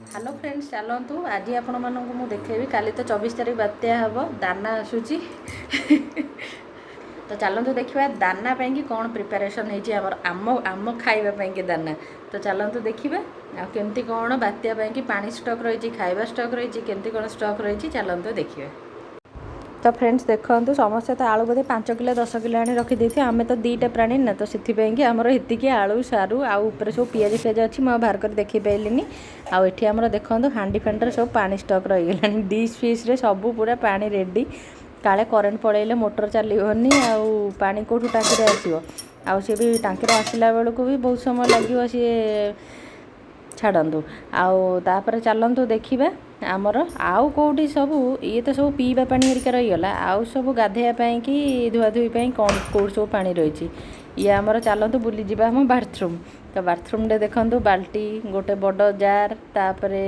Hello friends चलतु आज आपण मानक मु देखेबी काली तो 24 तारीख बात्या हम दाना आसूची तो चलतु देखा दाना कि कौन प्रिपेरेसन होमर आम आम खावाई कि दाना तो चलतु देखा आमती कौन बात्या कि पानी स्टॉक रही खाଇବା स्टॉक रही केमती कौन स्टॉक रही चलतु देखिए। तो फ्रेंड्स देखो समस्ते तो आलू बोधे 5 किलो 10 किलो आनी रखी आम तो 2टा प्राणी ना तो से आमर ये आलू सारू आउे सब पिज फिज अच्छी मुझे बाहर कर देखी पाइलिनी आठी आमर देखो हांडी फांडर सब पानी स्टॉक रहीगला डिश फिश्रे सब पूरा पानी रेडी काले करेन्ट पड़े मोटर चलनी पानी कौटू टाँकी आसो आ सी भी टाँकी आसला बेलू भी बहुत समय लगे सी छाड़ू आउे चलतु देखा आमर आउ कौटी सब ये तो सब पीवा पानी हरिका रहीगला आउ सब गाधेवाई कि धुआधुई कौन कौट सब पानी रही ये आमर चलतु बुली जावा आम बाथरूम तो बाथरूम रे देखु बाल्टी गोटे बड़ जार तापरे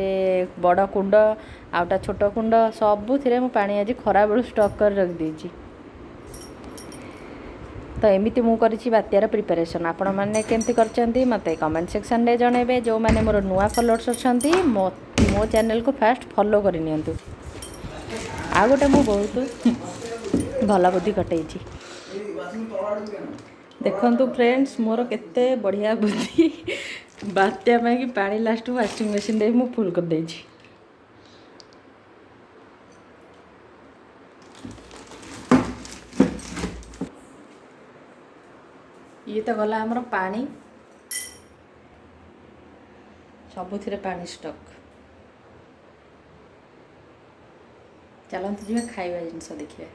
बड़ कुंड आउटा छोट कुंड सबुथिरे मु पानी आज खरा बेलू स्टॉक कर रखी तो एमती मु करी बात्यार प्रिपेरेसन आपण मैंने केमती करछंती मते कमेंट सेक्शन रे जणेबे जो मैंने मोर नुआ फॉलोअर्स अच्छंती मो चैनल को फास्ट फॉलो करि नियंतु आ गोटे मु बहुत भला बुद्धि कटैछि देखंतु फ्रेंड्स मोर केते बढ़िया बुद्धि बात्या कि पानी लास्ट वाशिंग मशीन रे मु फुल कर देछि ये तो गला हमर पानी सबुथिरे पानी स्टॉक चलते जी खाଇବା जिनस देखिए।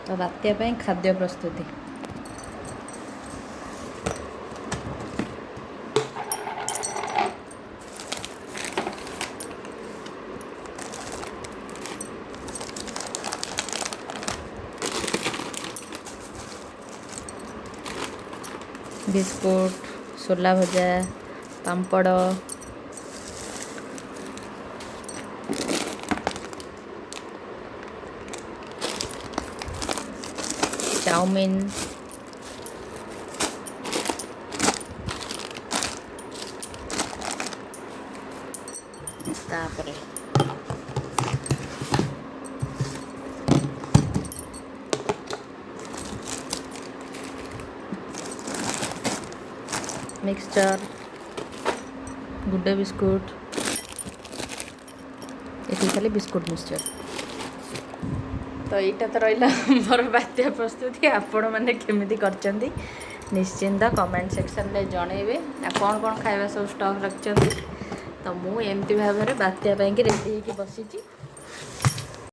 तो बात्या खाद्य प्रस्तुति बिस्कुट सोला भजा पापड़ चाउमीन तापरे मिक्सचर गुड्डे बिस्कुट ये खाली बिस्कुट मिक्सचर तो यहाँ तो रहा मोर बात्या प्रस्तुति आपण मैंने केमी कर निश्चिंत कमेंट सेक्शन में जनइबे कौन कौन खाଇବା सब स्टॉक रखते तो मुझे एमती भाव में बात्या कि रेडी होगी बसी